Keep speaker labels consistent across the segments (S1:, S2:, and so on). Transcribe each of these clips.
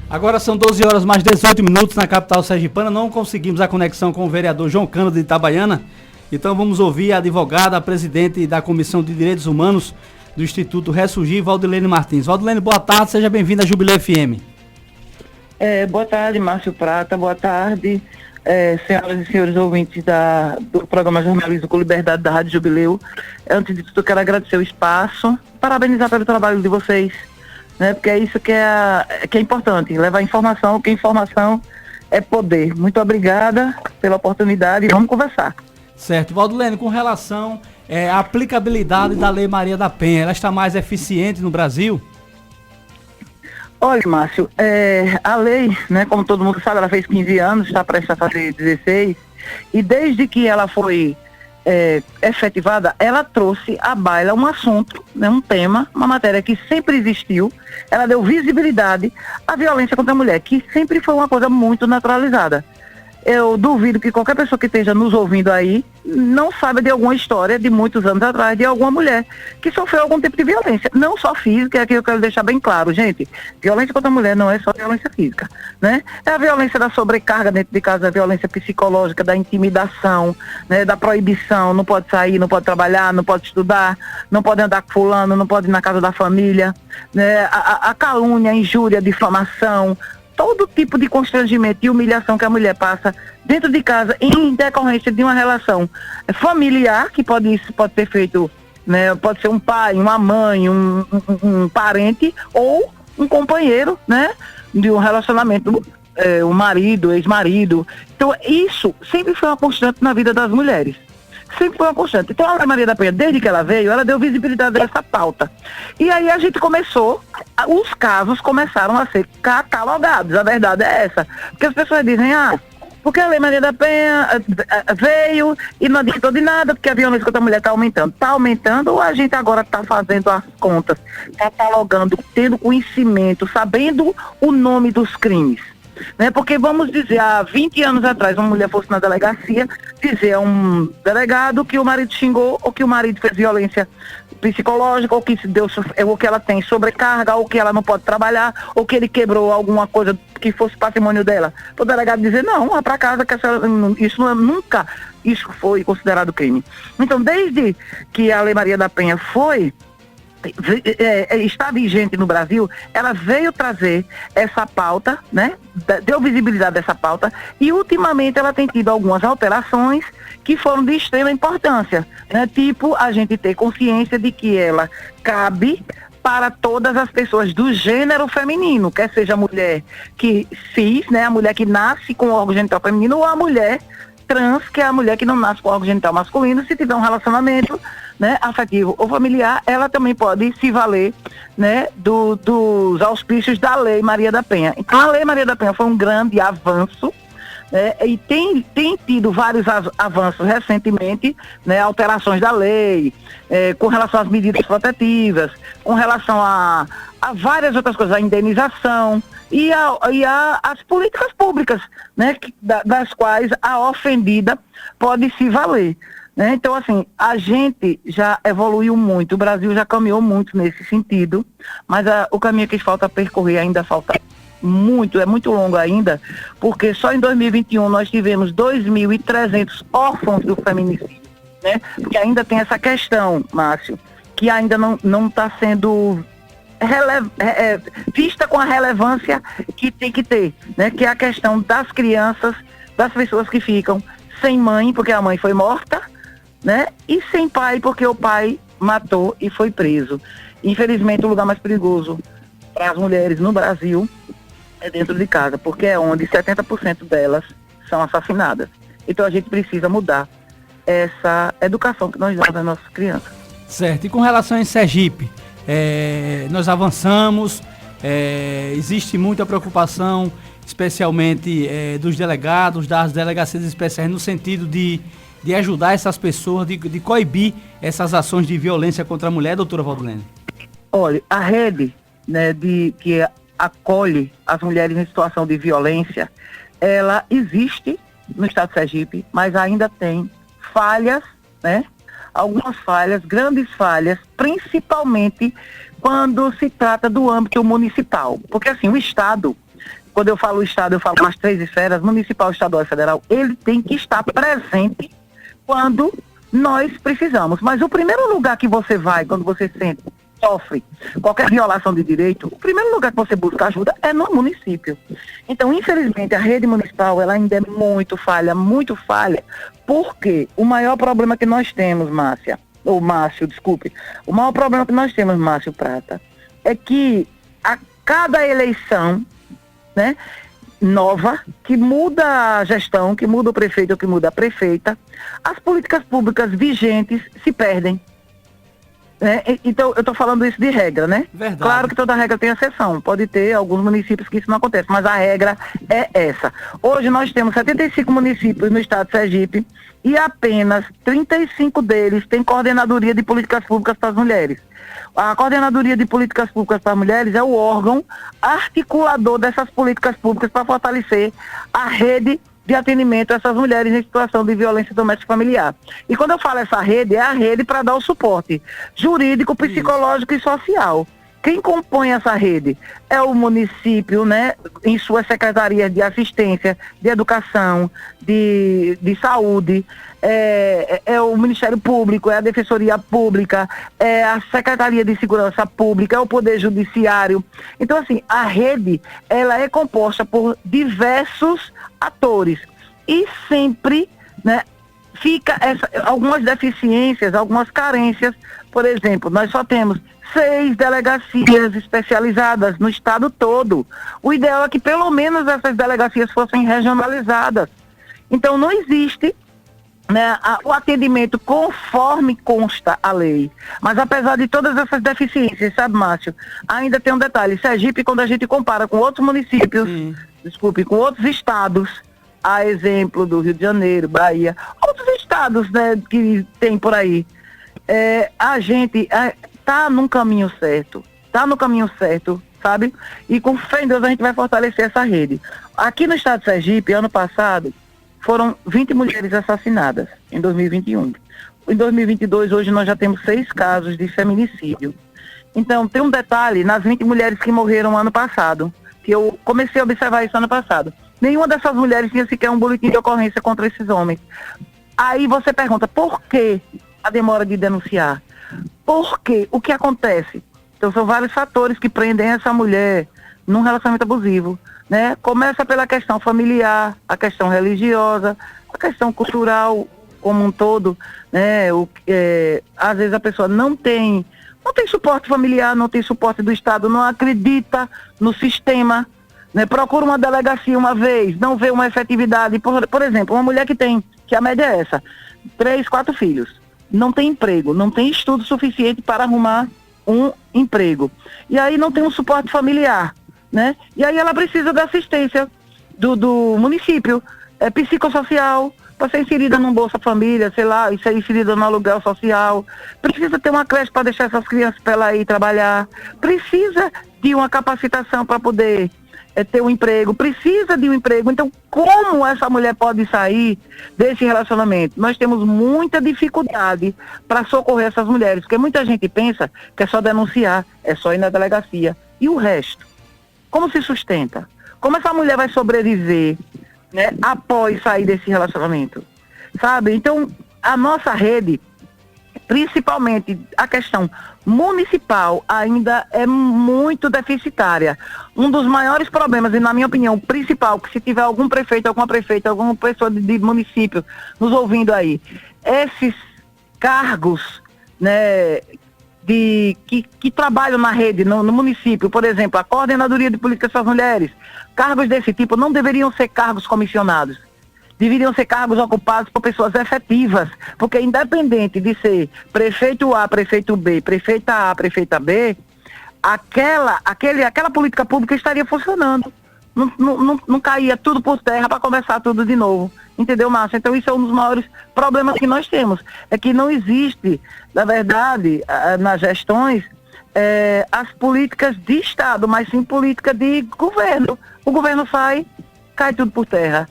S1: Agora são 12 horas mais 18 minutos na capital sergipana. Não conseguimos a conexão com o vereador João Cândido de Itabaiana. Então vamos ouvir a advogada, a presidente da Comissão de Direitos Humanos do Instituto Ressurgir, Valdilene Martins. Valdilene, boa tarde, seja bem-vinda à Jubileu FM.
S2: Boa tarde, Márcio Prata, boa tarde, senhoras e senhores ouvintes do programa Jornalismo com Liberdade da Rádio Jubileu. Antes de tudo, eu quero agradecer o espaço, parabenizar pelo trabalho de vocês, né, porque é isso que é importante, levar informação, porque informação é poder. Muito obrigada pela oportunidade e vamos conversar.
S1: Certo. Valdilene, com relação à aplicabilidade da Lei Maria da Penha, ela está mais eficiente no Brasil?
S2: Olha, Márcio, a lei, né, como todo mundo sabe, ela fez 15 anos, está prestes a fazer 16, e desde que ela foi efetivada, ela trouxe à baila um assunto, né, um tema, uma matéria que sempre existiu. Ela deu visibilidade à violência contra a mulher, que sempre foi uma coisa muito naturalizada. Eu duvido que qualquer pessoa que esteja nos ouvindo aí não saiba de alguma história de muitos anos atrás de alguma mulher que sofreu algum tipo de violência, não só física, é que eu quero deixar bem claro, gente. Violência contra a mulher não é só violência física, né? É a violência da sobrecarga dentro de casa, a violência psicológica, da intimidação, né? Da proibição, não pode sair, não pode trabalhar, não pode estudar, não pode andar com fulano, não pode ir na casa da família, né? A calúnia, a injúria, a difamação, todo tipo de constrangimento e humilhação que a mulher passa dentro de casa em decorrência de uma relação familiar, que pode ser feito, né, pode ser um pai, uma mãe, um parente ou um companheiro, né, de um relacionamento, um marido, ex-marido. Então isso sempre foi uma constante na vida das mulheres. Sempre foi uma constante. Então a Lei Maria da Penha, desde que ela veio, ela deu visibilidade a essa pauta. E aí a gente começou, os casos começaram a ser catalogados, a verdade é essa. Porque as pessoas dizem, porque a Lei Maria da Penha veio e não adiantou de nada, porque a violência contra a mulher está aumentando. Está aumentando ou a gente agora está fazendo as contas, catalogando, tendo conhecimento, sabendo o nome dos crimes? Né? Porque vamos dizer, há 20 anos atrás, uma mulher fosse na delegacia dizer a um delegado que o marido xingou, ou que o marido fez violência psicológica, ou que ou que ela tem sobrecarga, ou que ela não pode trabalhar, ou que ele quebrou alguma coisa que fosse patrimônio dela. O delegado dizer, não, vá para casa, que isso não é, nunca isso foi considerado crime. Então, desde que a Lei Maria da Penha está vigente no Brasil, ela veio trazer essa pauta, né? Deu visibilidade a essa pauta e ultimamente ela tem tido algumas alterações que foram de extrema importância, né? Tipo, a gente ter consciência de que ela cabe para todas as pessoas do gênero feminino, quer seja a mulher que cis, né? A mulher que nasce com órgão genital feminino, ou a mulher trans, que é a mulher que não nasce com órgão genital masculino. Se tiver um relacionamento, né, afetivo ou familiar, ela também pode se valer, né, dos auspícios da Lei Maria da Penha. Então a Lei Maria da Penha foi um grande avanço, né, e tem tido vários avanços recentemente, né, alterações da lei, com relação às medidas protetivas, com relação a várias outras coisas, a indenização e as políticas públicas, né, das quais a ofendida pode se valer. Então, assim, a gente já evoluiu muito, o Brasil já caminhou muito nesse sentido, mas o caminho que falta percorrer ainda falta muito, é muito longo ainda, porque só em 2021 nós tivemos 2.300 órfãos do feminicídio, né? Porque ainda tem essa questão, Márcio, que ainda não está sendo vista com a relevância que tem que ter, né? Que é a questão das crianças, das pessoas que ficam sem mãe, porque a mãe foi morta, né? E sem pai, porque o pai matou e foi preso. Infelizmente, o lugar mais perigoso para as mulheres no Brasil é dentro de casa, porque é onde 70% delas são assassinadas. Então a gente precisa mudar essa educação que nós damos às nossas crianças.
S1: Certo. E com relação em Sergipe, nós avançamos, existe muita preocupação, especialmente dos delegados, das delegacias especiais, no sentido de ajudar essas pessoas, de coibir essas ações de violência contra a mulher, doutora Valdilene?
S2: Olha, a rede, né, que acolhe as mulheres em situação de violência, ela existe no estado de Sergipe, mas ainda tem falhas, né? Algumas falhas, grandes falhas, principalmente quando se trata do âmbito municipal. Porque assim, o Estado, quando eu falo Estado, eu falo nas 3 esferas, municipal, estadual e federal, ele tem que estar presente quando nós precisamos. Mas o primeiro lugar que você vai, quando você sofre qualquer violação de direito, o primeiro lugar que você busca ajuda é no município. Então, infelizmente, a rede municipal, ela ainda é muito falha, porque o maior problema que nós temos, Márcio, o maior problema que nós temos, Márcio Prata, é que a cada eleição, né, nova, que muda a gestão, que muda o prefeito, que muda a prefeita, as políticas públicas vigentes se perdem. Então, eu estou falando isso de regra, né?
S1: Verdade.
S2: Claro que toda regra tem exceção. Pode ter alguns municípios que isso não acontece, mas a regra é essa. Hoje nós temos 75 municípios no estado de Sergipe e apenas 35 deles têm coordenadoria de políticas públicas para as mulheres. A coordenadoria de políticas públicas para as mulheres é o órgão articulador dessas políticas públicas para fortalecer a rede de atendimento a essas mulheres em situação de violência doméstica familiar. E quando eu falo essa rede, é a rede para dar o suporte jurídico, psicológico e social. Quem compõe essa rede é o município, né, em suas secretarias de assistência, de educação, de saúde, é o Ministério Público, é a Defensoria Pública, é a Secretaria de Segurança Pública, é o Poder Judiciário. Então, assim, a rede, ela é composta por diversos atores e sempre, né, fica algumas deficiências, algumas carências. Por exemplo, nós só temos 6 delegacias especializadas no estado todo. O ideal é que pelo menos essas delegacias fossem regionalizadas. Então não existe, né, o atendimento conforme consta a lei. Mas apesar de todas essas deficiências, sabe, Márcio, ainda tem um detalhe. Sergipe, quando a gente compara com outros municípios, com outros estados, a exemplo do Rio de Janeiro, Bahia, outros estados, né, que tem por aí, a gente está no caminho certo, sabe? E com fé em Deus a gente vai fortalecer essa rede. Aqui no estado de Sergipe, ano passado, foram 20 mulheres assassinadas em 2021. Em 2022, hoje nós já temos 6 casos de feminicídio. Então, tem um detalhe nas 20 mulheres que morreram ano passado, que eu comecei a observar isso ano passado. Nenhuma dessas mulheres tinha sequer um boletim de ocorrência contra esses homens. Aí você pergunta, por que a demora de denunciar? Por quê? O que acontece? Então são vários fatores que prendem essa mulher num relacionamento abusivo, né? Começa pela questão familiar, a questão religiosa, a questão cultural como um todo, né? Às vezes a pessoa não tem suporte familiar, não tem suporte do Estado, não acredita no sistema, né? Procura uma delegacia uma vez, não vê uma efetividade. Por exemplo, uma mulher que a média é essa, 3, 4 filhos, não tem emprego, não tem estudo suficiente para arrumar um emprego. E aí não tem um suporte familiar, né? E aí ela precisa da assistência do município, psicossocial, para ser inserida num Bolsa Família, sei lá, e ser inserida no aluguel social. Precisa ter uma creche para deixar essas crianças para ela ir trabalhar. Precisa de uma capacitação para poder ter um emprego, precisa de um emprego. Então, como essa mulher pode sair desse relacionamento? Nós temos muita dificuldade para socorrer essas mulheres, porque muita gente pensa que é só denunciar, é só ir na delegacia. E o resto? Como se sustenta? Como essa mulher vai sobreviver, né, após sair desse relacionamento? Sabe? Então, a nossa rede, principalmente a questão municipal, ainda é muito deficitária. Um dos maiores problemas, e na minha opinião, principal, que se tiver algum prefeito, alguma prefeita, alguma pessoa de município nos ouvindo aí, esses cargos, né, que trabalham na rede, no município, por exemplo, a coordenadoria de políticas para as mulheres, cargos desse tipo não deveriam ser cargos comissionados. Deveriam ser cargos ocupados por pessoas efetivas, porque independente de ser prefeito A, prefeito B, prefeita A, prefeita B, aquela política pública estaria funcionando. Não caía tudo por terra para começar tudo de novo. Entendeu, Márcia? Então isso é um dos maiores problemas que nós temos. É que não existe, na verdade, nas gestões, as políticas de Estado, mas sim política de governo. O governo sai, cai tudo por terra.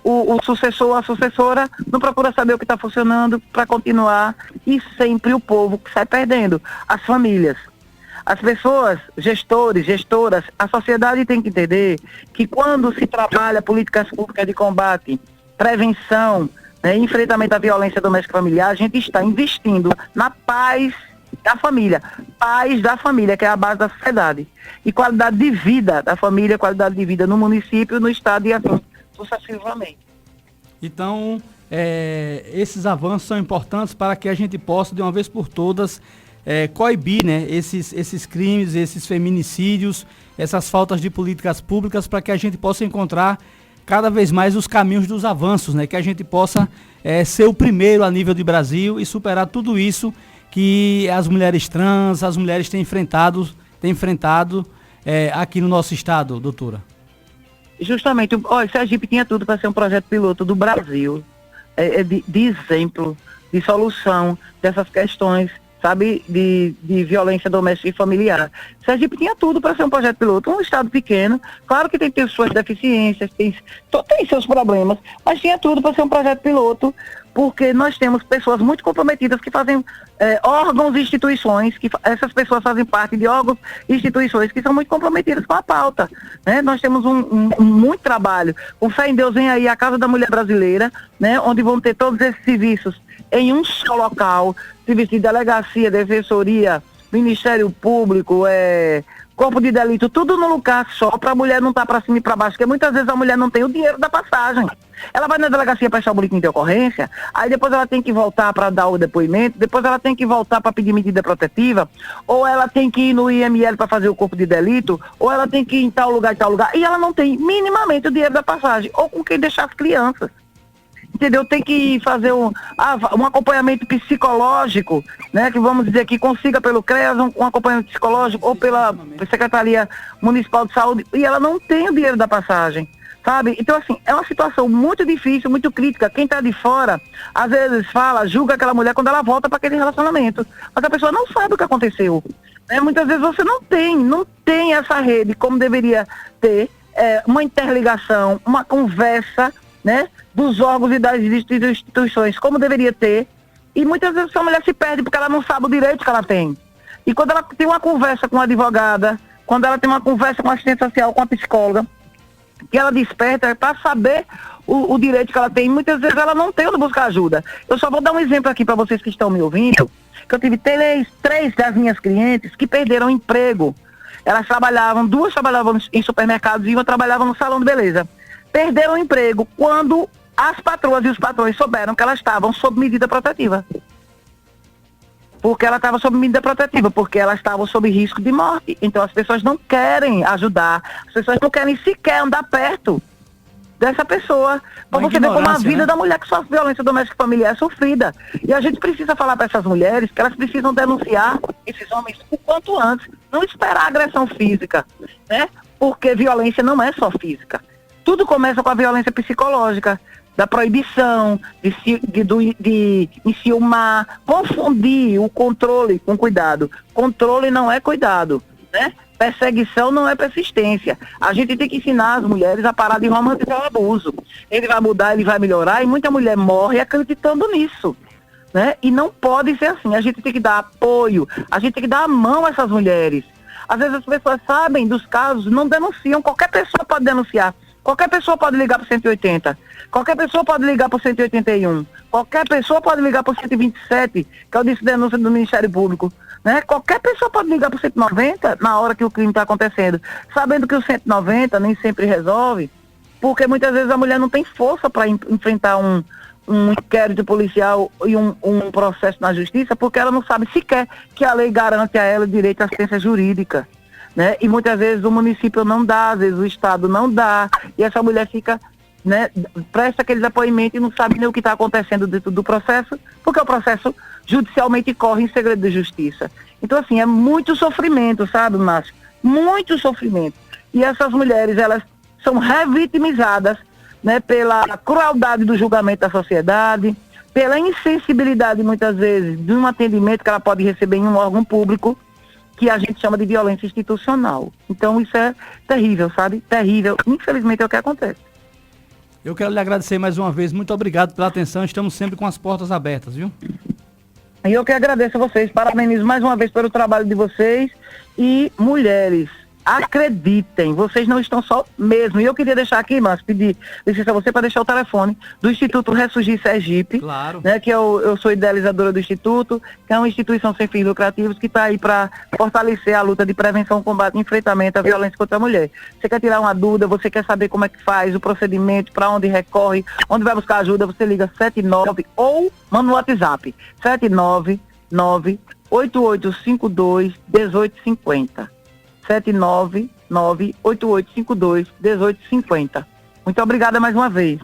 S2: O sucessor, a sucessora, não procura saber o que está funcionando para continuar, e sempre o povo que sai perdendo, as famílias. As pessoas, gestores, gestoras, a sociedade tem que entender que quando se trabalha políticas públicas de combate, prevenção, né, enfrentamento à violência doméstica e familiar, a gente está investindo na paz da família, que é a base da sociedade, e qualidade de vida da família, qualidade de vida no município, no estado e assim sucessivamente.
S1: Então, esses avanços são importantes para que a gente possa, de uma vez por todas, coibir, né, esses crimes, esses feminicídios, essas faltas de políticas públicas, para que a gente possa encontrar cada vez mais os caminhos dos avanços, né, que a gente possa ser o primeiro a nível de Brasil e superar tudo isso que as mulheres trans, as mulheres têm enfrentado aqui no nosso estado, doutora.
S2: Justamente, olha, Sergipe tinha tudo para ser um projeto piloto do Brasil, de exemplo, de solução dessas questões, sabe, de violência doméstica e familiar. Sergipe tinha tudo para ser um projeto piloto, um estado pequeno, claro que tem suas deficiências, tem seus problemas, mas tinha tudo para ser um projeto piloto, porque nós temos pessoas muito comprometidas que fazem órgãos e instituições, essas pessoas fazem parte de órgãos e instituições que são muito comprometidas com a pauta, né? Nós temos muito trabalho. Com fé em Deus vem aí a Casa da Mulher Brasileira, né? Onde vão ter todos esses serviços em um só local, serviço de delegacia, defensoria, Ministério Público, Corpo de Delito, tudo num lugar só, para a mulher não estar para cima e para baixo, porque muitas vezes a mulher não tem o dinheiro da passagem. Ela vai na delegacia prestar o boletim de ocorrência, aí depois ela tem que voltar para dar o depoimento, depois ela tem que voltar para pedir medida protetiva, ou ela tem que ir no IML para fazer o corpo de delito, ou ela tem que ir em tal lugar, e ela não tem minimamente o dinheiro da passagem, ou com quem deixar as crianças. Entendeu? Tem que fazer um acompanhamento psicológico, né? Que vamos dizer que consiga pelo CREAS um acompanhamento psicológico ou pela Secretaria Municipal de Saúde, e ela não tem o dinheiro da passagem, sabe? Então, assim, é uma situação muito difícil, muito crítica. Quem está de fora, às vezes julga aquela mulher quando ela volta para aquele relacionamento, mas a pessoa não sabe o que aconteceu, né? Muitas vezes você não tem essa rede como deveria ter, uma interligação, uma conversa, né, dos órgãos e das instituições, como deveria ter, e muitas vezes a mulher se perde porque ela não sabe o direito que ela tem. E quando ela tem uma conversa com uma advogada, quando ela tem uma conversa com a assistente social, com a psicóloga, que ela desperta para saber o direito que ela tem, muitas vezes ela não tem onde buscar ajuda. Eu só vou dar um exemplo aqui para vocês que estão me ouvindo, que eu tive três das minhas clientes que perderam emprego. Duas trabalhavam em supermercados e uma trabalhava no salão de beleza. Perderam o emprego quando as patroas e os patrões souberam que elas estavam sob medida protetiva. Porque ela estava sob medida protetiva, porque elas estavam sob risco de morte. Então as pessoas não querem ajudar, as pessoas não querem sequer andar perto dessa pessoa, para você ver como a vida, né, da mulher que sofre violência doméstica e familiar é sofrida. E a gente precisa falar para essas mulheres que elas precisam denunciar esses homens o quanto antes, não esperar agressão física, né? Porque violência não é só física. Tudo começa com a violência psicológica, da proibição, de enciumar, confundir o controle com cuidado. Controle não é cuidado, né? Perseguição não é persistência. A gente tem que ensinar as mulheres a parar de romantizar o abuso. Ele vai mudar, ele vai melhorar, e muita mulher morre acreditando nisso, né? E não pode ser assim. A gente tem que dar apoio, a gente tem que dar a mão a essas mulheres. Às vezes as pessoas sabem dos casos, não denunciam. Qualquer pessoa pode denunciar. Qualquer pessoa pode ligar para o 180, qualquer pessoa pode ligar para o 181, qualquer pessoa pode ligar para o 127, que é o disco de denúncia do Ministério Público, né? Qualquer pessoa pode ligar para o 190 na hora que o crime está acontecendo, sabendo que o 190 nem sempre resolve, porque muitas vezes a mulher não tem força para enfrentar um inquérito policial e um processo na justiça, porque ela não sabe sequer que a lei garante a ela o direito à assistência jurídica, né? E muitas vezes o município não dá, às vezes o estado não dá, e essa mulher fica, né, presta aquele depoimento e não sabe nem o que está acontecendo dentro do processo, porque o processo judicialmente corre em segredo de justiça. Então, assim, é muito sofrimento, sabe, Márcio? Muito sofrimento. E essas mulheres, elas são revitimizadas, né, pela crueldade do julgamento da sociedade, pela insensibilidade, muitas vezes, de um atendimento que ela pode receber em um órgão público, que a gente chama de violência institucional. Então isso é terrível, sabe? Terrível. Infelizmente é o que acontece.
S1: Eu quero lhe agradecer mais uma vez. Muito obrigado pela atenção. Estamos sempre com as portas abertas, viu?
S2: E eu que agradeço a vocês, parabenizo mais uma vez pelo trabalho de vocês. E mulheres, acreditem, vocês não estão só mesmo. E eu queria deixar aqui, Márcio, pedir licença a você para deixar o telefone do Instituto Ressurgir Sergipe,
S1: Claro.
S2: né, que eu sou idealizadora do Instituto, que é uma instituição sem fins lucrativos que está aí para fortalecer a luta de prevenção, combate e enfrentamento à violência contra a mulher. Você quer tirar uma dúvida, você quer saber como é que faz o procedimento, para onde recorre, onde vai buscar ajuda, você liga 79 ou manda no WhatsApp 799-8852-1850. 799-8852-1850. Muito obrigada mais uma vez.